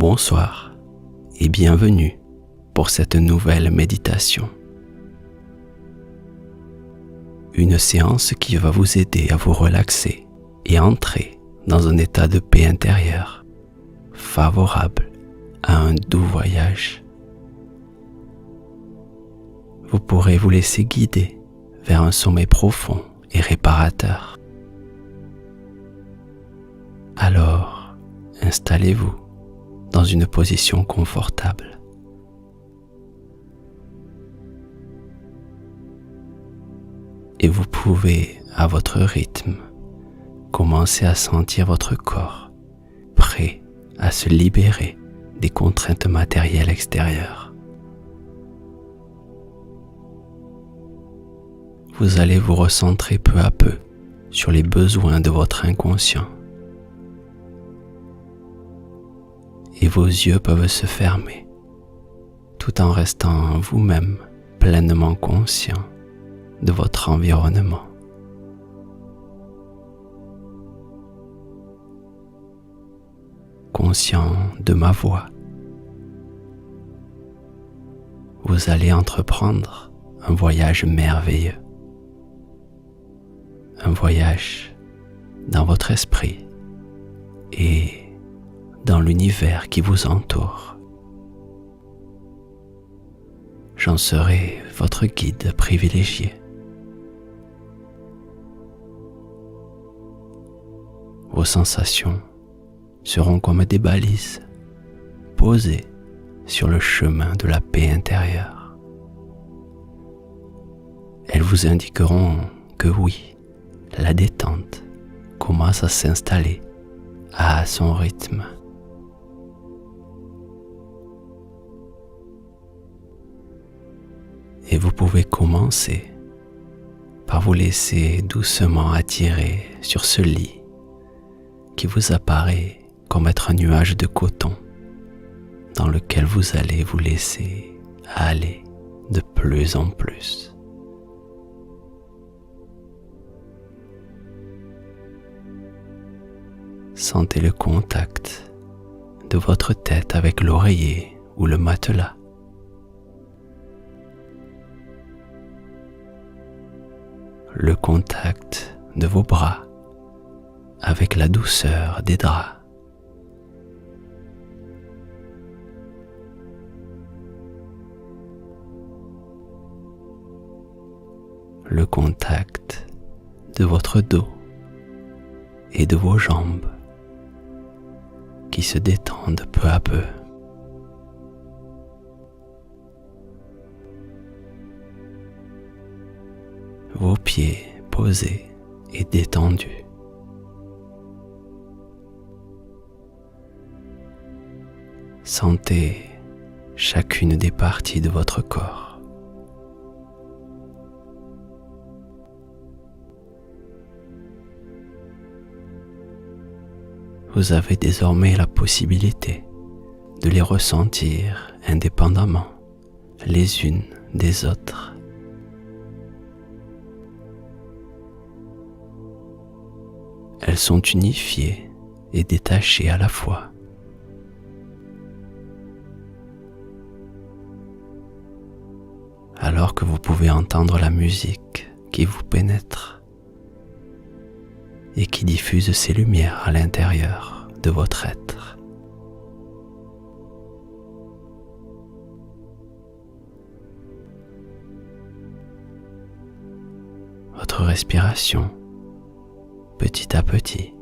Bonsoir et bienvenue pour cette nouvelle méditation. Une séance qui va vous aider à vous relaxer et entrer dans un état de paix intérieure, favorable à un doux voyage. Vous pourrez vous laisser guider vers un sommeil profond et réparateur. Alors, installez-vous dans une position confortable. Et vous pouvez, à votre rythme, commencer à sentir votre corps prêt à se libérer des contraintes matérielles extérieures. Vous allez vous recentrer peu à peu sur les besoins de votre inconscient. Et vos yeux peuvent se fermer, tout en restant vous-même pleinement conscient de votre environnement. Conscient de ma voix, vous allez entreprendre un voyage merveilleux. Un voyage dans votre esprit et dans l'univers qui vous entoure. J'en serai votre guide privilégié. Vos sensations seront comme des balises posées sur le chemin de la paix intérieure. Elles vous indiqueront que oui, la détente commence à s'installer à son rythme. Et vous pouvez commencer par vous laisser doucement attirer sur ce lit qui vous apparaît comme être un nuage de coton dans lequel vous allez vous laisser aller de plus en plus. Sentez le contact de votre tête avec l'oreiller ou le matelas. Le contact de vos bras avec la douceur des draps. Le contact de votre dos et de vos jambes qui se détendent peu à peu. Vos pieds posés et détendus. Sentez chacune des parties de votre corps. Vous avez désormais la possibilité de les ressentir indépendamment les unes des autres. Elles sont unifiées et détachées à la fois. Alors que vous pouvez entendre la musique qui vous pénètre et qui diffuse ses lumières à l'intérieur de votre être. Votre respiration, petit à petit,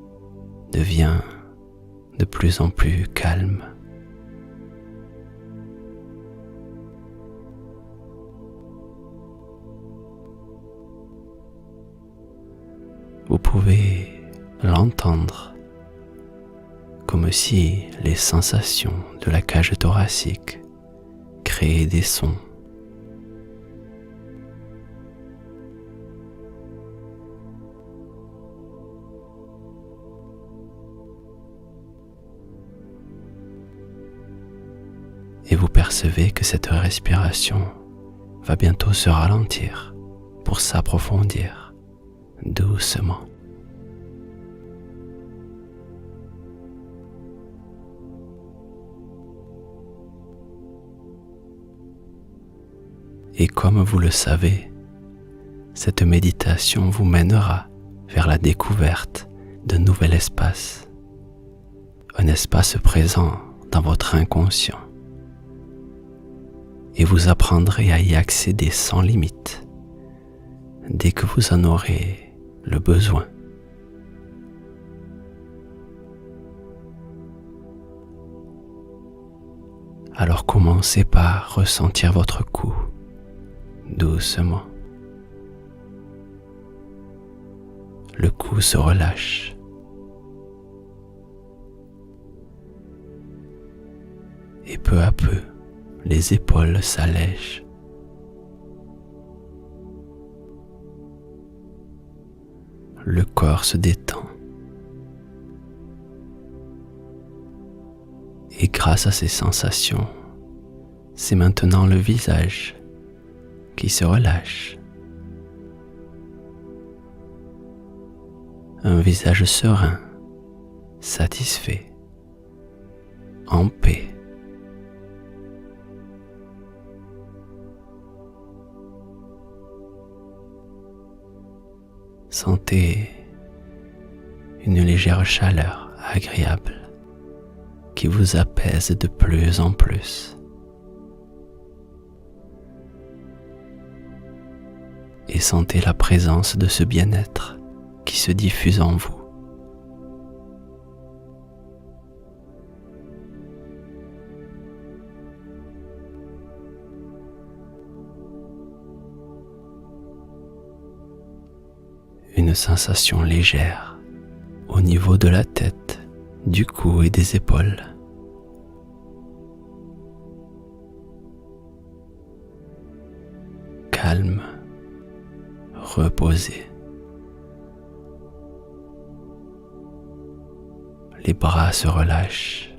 devient de plus en plus calme. Vous pouvez l'entendre comme si les sensations de la cage thoracique créaient des sons. Et vous percevez que cette respiration va bientôt se ralentir pour s'approfondir doucement. comme vous le savez, cette méditation vous mènera vers la découverte d'un nouvel espace, un espace présent dans votre inconscient, et vous apprendrez à y accéder sans limite dès que vous en aurez le besoin. Alors commencez par ressentir votre cou doucement. Le cou se relâche. Et peu à peu, les épaules s'allègent. Le corps se détend. Et grâce à ces sensations, c'est maintenant le visage qui se relâche. Un visage serein, satisfait, en paix. Sentez une légère chaleur agréable qui vous apaise de plus en plus. Et sentez la présence de ce bien-être qui se diffuse en vous. Une sensation légère au niveau de la tête, du cou et des épaules. Calme, reposé. Les bras se relâchent.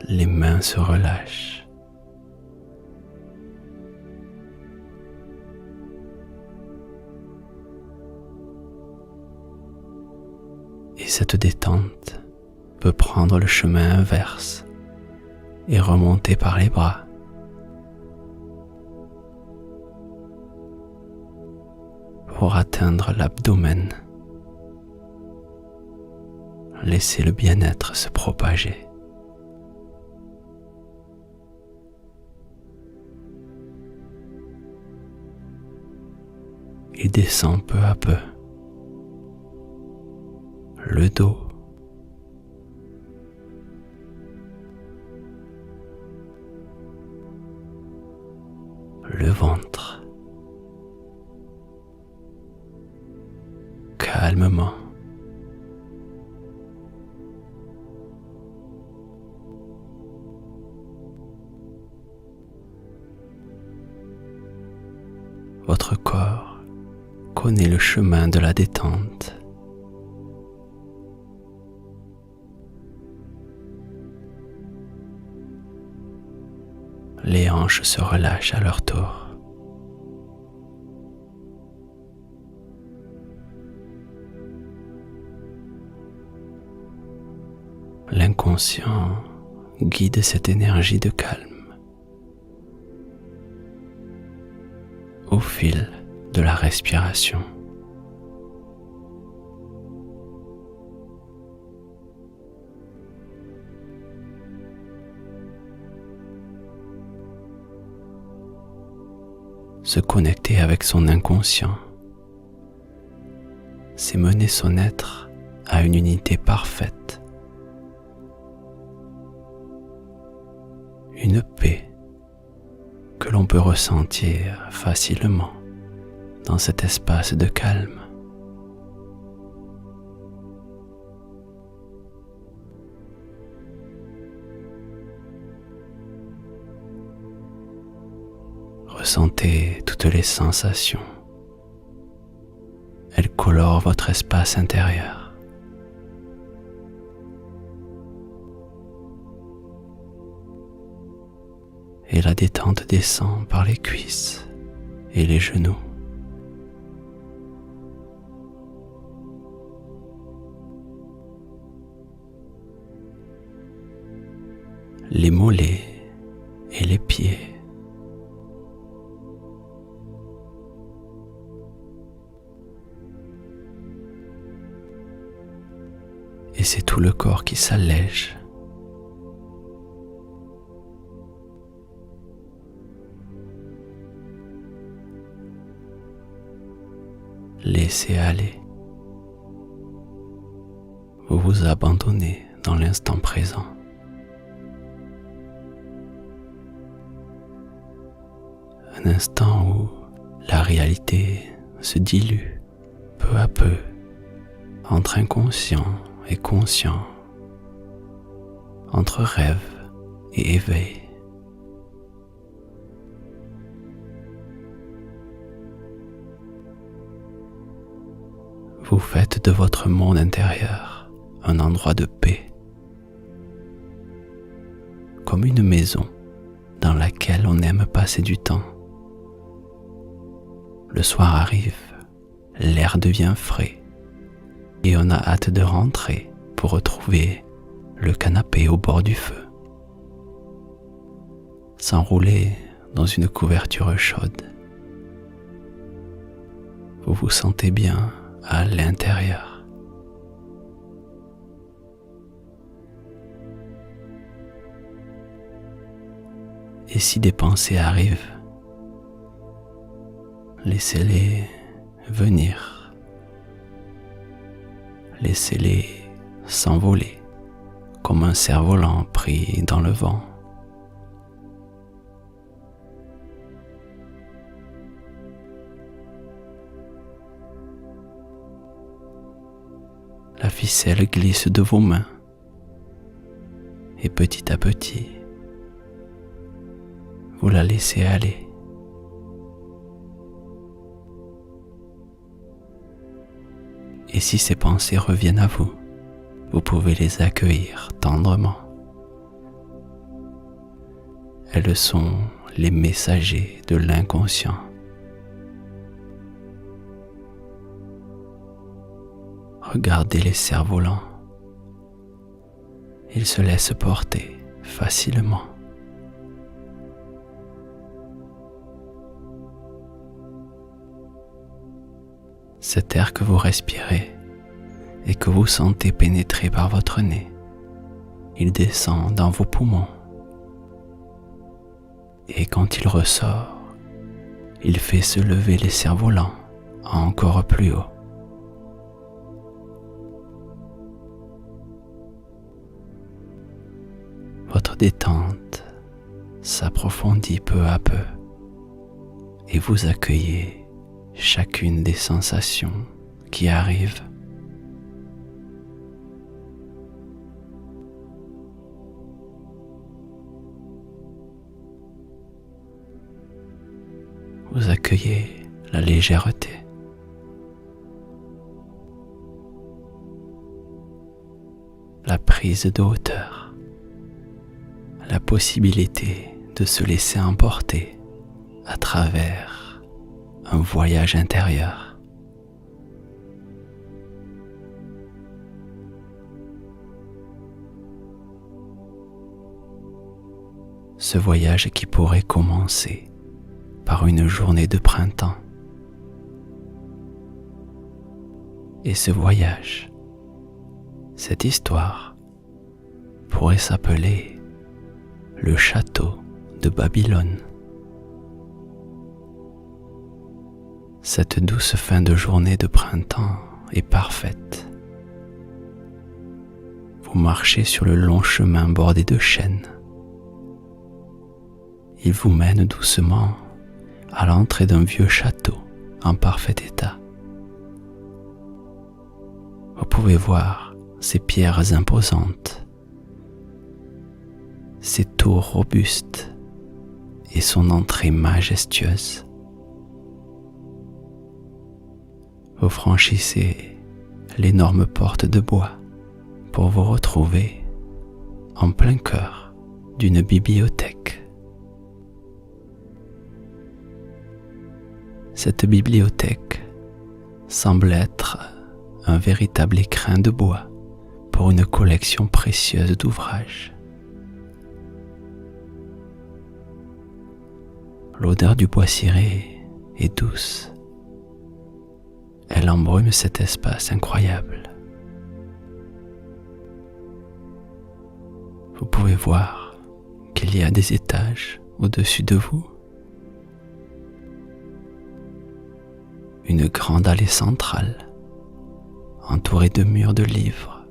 Les mains se relâchent. Et cette détente peut prendre le chemin inverse et remonter par les bras. Pour atteindre l'abdomen. Laissez le bien-être se propager. Il descend peu à peu. Le dos. Le ventre. Calmement. Votre corps connaît le chemin de la détente. Les hanches se relâchent à leur tour. L'inconscient guide cette énergie de calme au fil de la respiration. Se connecter avec son inconscient, c'est mener son être à une unité parfaite, une paix que l'on peut ressentir facilement dans cet espace de calme. Ressentez toutes les sensations. Elles colorent votre espace intérieur. Et la détente descend par les cuisses et les genoux. les mollets et les pieds. Et c'est tout le corps qui s'allège. Laissez aller. Vous vous abandonnez dans l'instant présent. Un instant où la réalité se dilue peu à peu entre inconscient et conscient, entre rêve et éveil. Vous faites de votre monde intérieur un endroit de paix, comme une maison dans laquelle on aime passer du temps. Le soir arrive, l'air devient frais et on a hâte de rentrer pour retrouver le canapé au bord du feu, s'enrouler dans une couverture chaude. Vous vous sentez bien à l'intérieur. Et si des pensées arrivent, laissez-les venir. Laissez-les s'envoler comme un cerf-volant pris dans le vent. La ficelle glisse de vos mains et petit à petit, vous la laissez aller. Et si ces pensées reviennent à vous, vous pouvez les accueillir tendrement. Elles sont les messagers de l'inconscient. Regardez les cerfs-volants. Ils se laissent porter facilement. Cet air que vous respirez et que vous sentez pénétrer par votre nez, il descend dans vos poumons. Et quand il ressort, il fait se lever les cerfs-volants encore plus haut. Votre détente s'approfondit peu à peu et vous accueillez chacune des sensations qui arrivent. Vous accueillez la légèreté, la prise de hauteur, la possibilité de se laisser emporter à travers un voyage intérieur. Ce voyage qui pourrait commencer par une journée de printemps. Et ce voyage, cette histoire, pourrait s'appeler le château de Babylone. Cette douce fin de journée de printemps est parfaite. Vous marchez sur le long chemin bordé de chênes. Il vous mène doucement à l'entrée d'un vieux château en parfait état. Vous pouvez voir ses pierres imposantes, ses tours robustes et son entrée majestueuse. Vous franchissez l'énorme porte de bois pour vous retrouver en plein cœur d'une bibliothèque. Cette bibliothèque semble être un véritable écrin de bois pour une collection précieuse d'ouvrages. L'odeur du bois ciré est douce. Elle embrume cet espace incroyable. Vous pouvez voir qu'il y a des étages au-dessus de vous. Une grande allée centrale, entourée de murs de livres.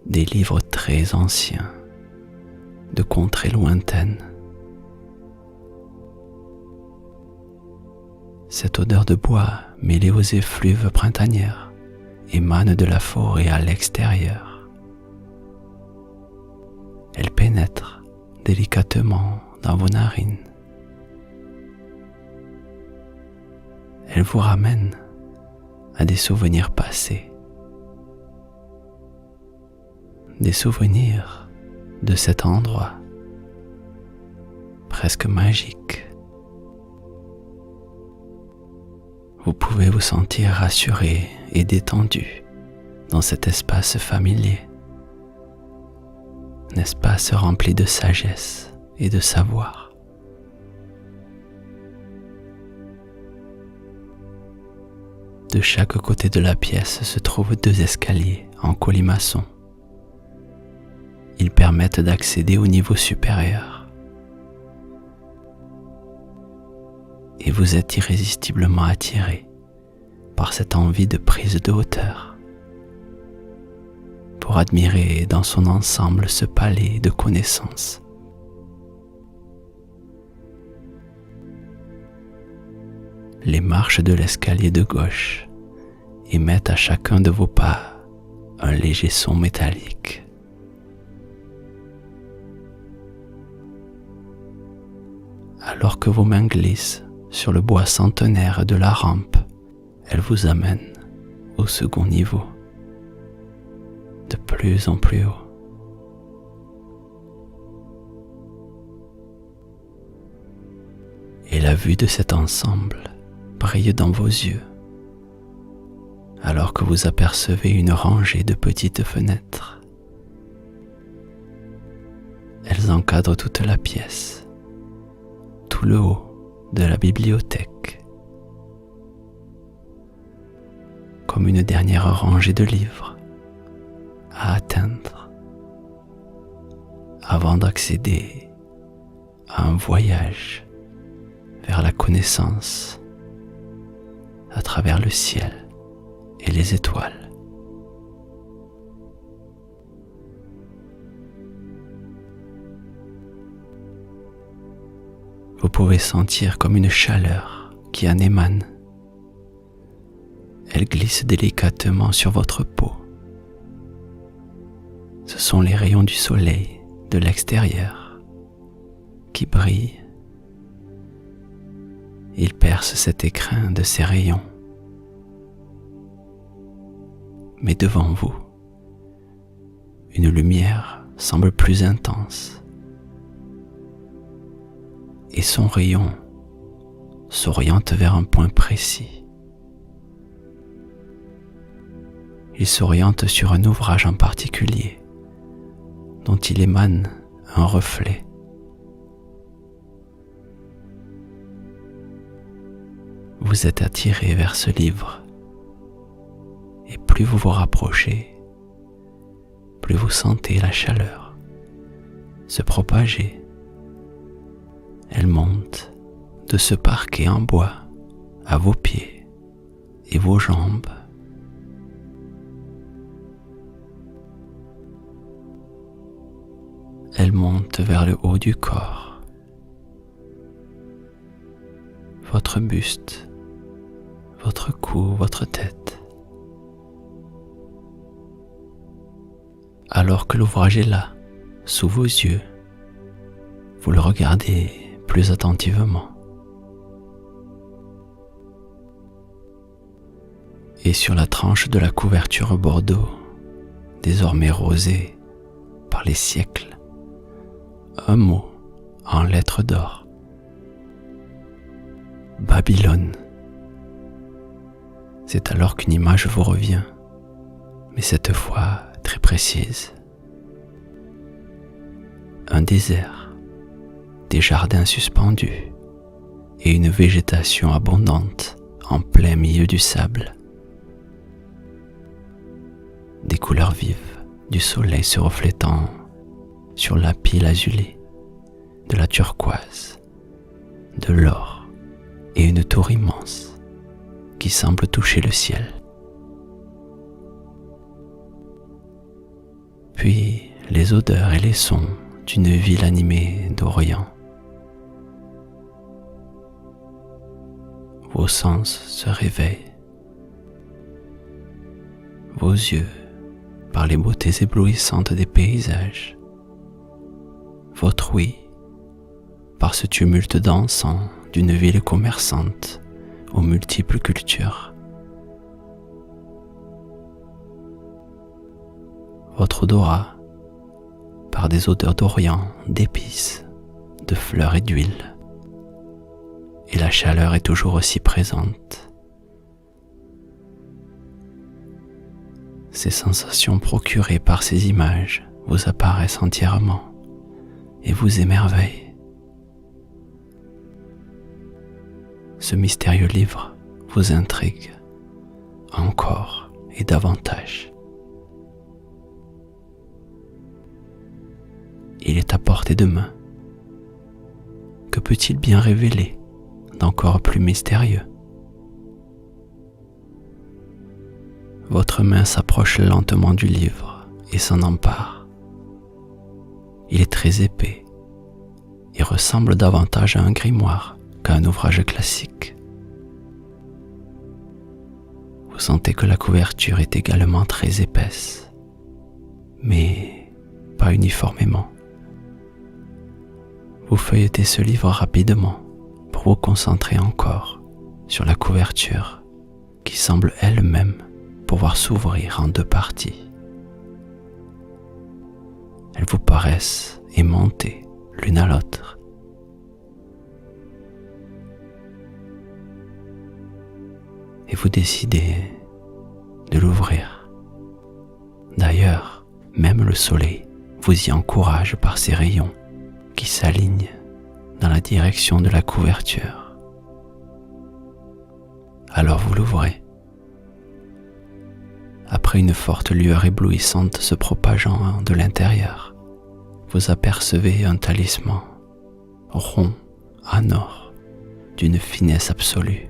Des livres très anciens, de contrées lointaines. Cette odeur de bois mêlée aux effluves printanières émane de la forêt à l'extérieur. Elle pénètre délicatement dans vos narines. Elle vous ramène à des souvenirs passés. Des souvenirs de cet endroit presque magique. Vous pouvez vous sentir rassuré et détendu dans cet espace familier. Un espace rempli de sagesse et de savoir. De chaque côté de la pièce se trouvent 2 escaliers en colimaçon. Ils permettent d'accéder au niveau supérieur. Et vous êtes irrésistiblement attiré par cette envie de prise de hauteur, pour admirer dans son ensemble ce palais de connaissances. Les marches de l'escalier de gauche émettent à chacun de vos pas un léger son métallique. Alors que vos mains glissent sur le bois centenaire de la rampe, elles vous amènent au second niveau, de plus en plus haut. Et la vue de cet ensemble brille dans vos yeux, alors que vous apercevez une rangée de petites fenêtres. Elles encadrent toute la pièce, tout le haut de la bibliothèque, comme une dernière rangée de livres à atteindre avant d'accéder à un voyage vers la connaissance à travers le ciel et les étoiles. Vous pouvez sentir comme une chaleur qui en émane. Elle glisse délicatement sur votre peau. Ce sont les rayons du soleil de l'extérieur qui brillent. Ils percent cet écrin de ces rayons. Mais devant vous, une lumière semble plus intense. Et son rayon s'oriente vers un point précis. Il s'oriente sur un ouvrage en particulier, dont il émane un reflet. Vous êtes attiré vers ce livre, et plus vous vous rapprochez, plus vous sentez la chaleur se propager. Elle monte de ce parquet en bois à vos pieds et vos jambes. Elle monte vers le haut du corps, votre buste, votre cou, votre tête. Alors que l'ouvrage est là, sous vos yeux, vous le regardez plus attentivement. Et sur la tranche de la couverture bordeaux, désormais rosée par les siècles, un mot en lettres d'or. Babylone. C'est alors qu'une image vous revient, mais cette fois très précise. Un désert, des jardins suspendus et une végétation abondante en plein milieu du sable. Des couleurs vives du soleil se reflétant sur la pile azulée, de la turquoise, de l'or et une tour immense qui semble toucher le ciel. Puis les odeurs et les sons d'une ville animée d'Orient. Vos sens se réveillent, vos yeux par les beautés éblouissantes des paysages, votre ouïe par ce tumulte dansant d'une ville commerçante aux multiples cultures, votre odorat par des odeurs d'Orient, d'épices, de fleurs et d'huile, et la chaleur est toujours aussi présente. Ces sensations procurées par ces images vous apparaissent entièrement et vous émerveillent. Ce mystérieux livre vous intrigue encore et davantage. Il est à portée de main. Que peut-il bien révéler d'encore plus mystérieux? Votre main s'approche lentement du livre et s'en empare. Il est très épais et ressemble davantage à un grimoire qu'à un ouvrage classique. Vous sentez que la couverture est également très épaisse, mais pas uniformément. Vous feuilletez ce livre rapidement pour vous concentrer encore sur la couverture qui semble elle-même pouvoir s'ouvrir en deux parties. Elles vous paraissent aimantées l'une à l'autre. Et vous décidez de l'ouvrir. D'ailleurs, même le soleil vous y encourage par ses rayons qui s'alignent dans la direction de la couverture. Alors vous l'ouvrez. Après une forte lueur éblouissante se propageant de l'intérieur, vous apercevez un talisman rond en or d'une finesse absolue.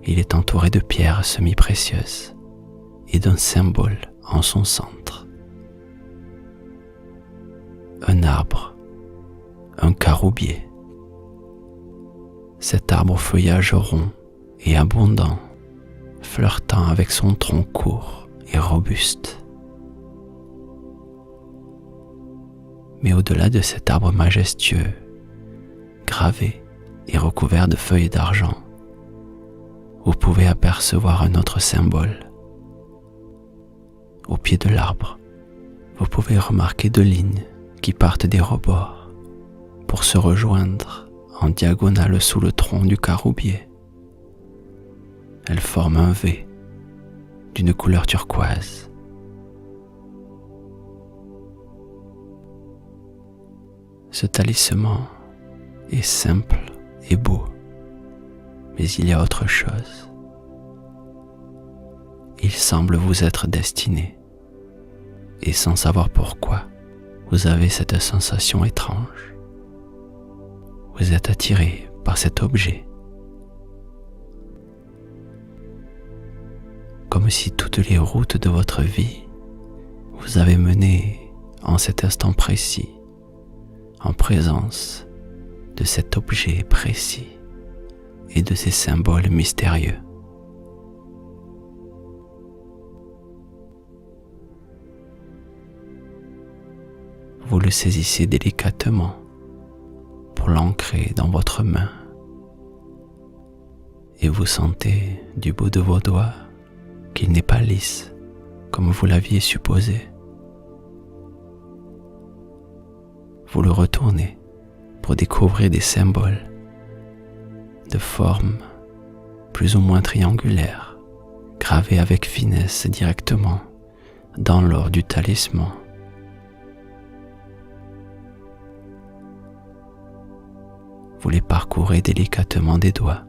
Il est entouré de pierres semi-précieuses et d'un symbole en son centre. Un arbre, un caroubier. Cet arbre au feuillage rond et abondant, flirtant avec son tronc court et robuste. Mais au-delà de cet arbre majestueux, gravé et recouvert de feuilles d'argent, vous pouvez apercevoir un autre symbole. Au pied de l'arbre, vous pouvez remarquer deux lignes qui partent des rebords pour se rejoindre en diagonale sous le tronc du caroubier. Elles forment un V d'une couleur turquoise. Ce talisman est simple et beau, mais il y a autre chose. Il semble vous être destiné, et sans savoir pourquoi, vous avez cette sensation étrange. Vous êtes attiré par cet objet, comme si toutes les routes de votre vie vous avaient mené en cet instant précis, en présence de cet objet précis et de ces symboles mystérieux. Vous le saisissez délicatement pour l'ancrer dans votre main et vous sentez du bout de vos doigts qu'il n'est pas lisse comme vous l'aviez supposé. Vous le retournez pour découvrir des symboles de forme plus ou moins triangulaire, gravés avec finesse directement dans l'or du talisman. vous les parcourez délicatement des doigts.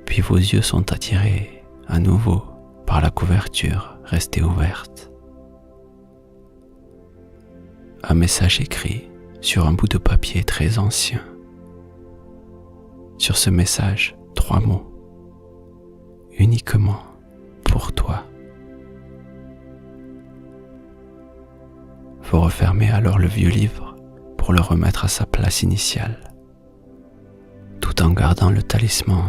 Puis vos yeux sont attirés à nouveau par la couverture restée ouverte. Un message écrit sur un bout de papier très ancien. Sur ce message, 3 mots. Uniquement pour toi. Vous refermez alors le vieux livre pour le remettre à sa place initiale, tout en gardant le talisman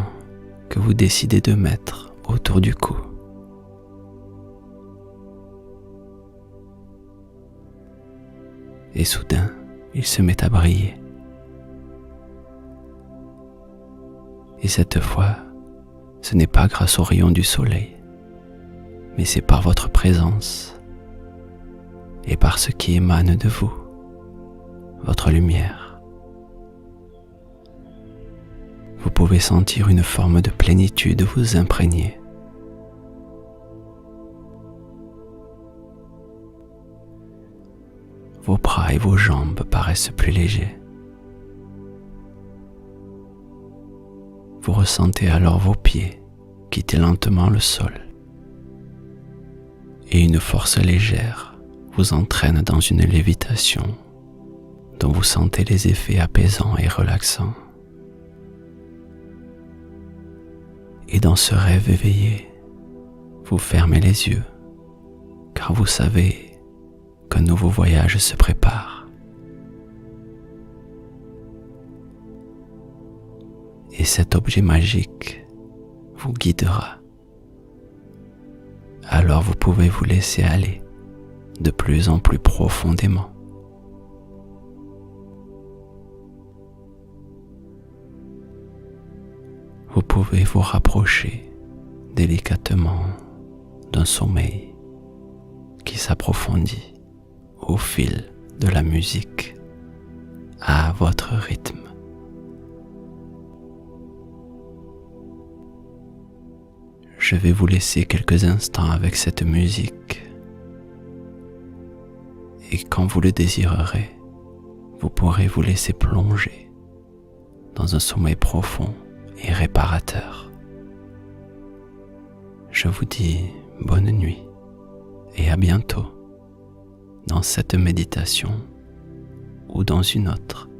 que vous décidez de mettre autour du cou. Et soudain, il se met à briller. Et cette fois, ce n'est pas grâce aux rayons du soleil, mais c'est par votre présence et par ce qui émane de vous, votre lumière. Vous pouvez sentir une forme de plénitude vous imprégner. Vos bras et vos jambes paraissent plus légers. Vous ressentez alors vos pieds quitter lentement le sol. Et une force légère vous entraîne dans une lévitation dont vous sentez les effets apaisants et relaxants. Et dans ce rêve éveillé, vous fermez les yeux, car vous savez qu'un nouveau voyage se prépare. Et cet objet magique vous guidera. Alors vous pouvez vous laisser aller de plus en plus profondément. Vous pouvez vous rapprocher délicatement d'un sommeil qui s'approfondit au fil de la musique à votre rythme. Je vais vous laisser quelques instants avec cette musique et quand vous le désirerez, vous pourrez vous laisser plonger dans un sommeil profond et réparateur. Je vous dis bonne nuit et à bientôt dans cette méditation ou dans une autre.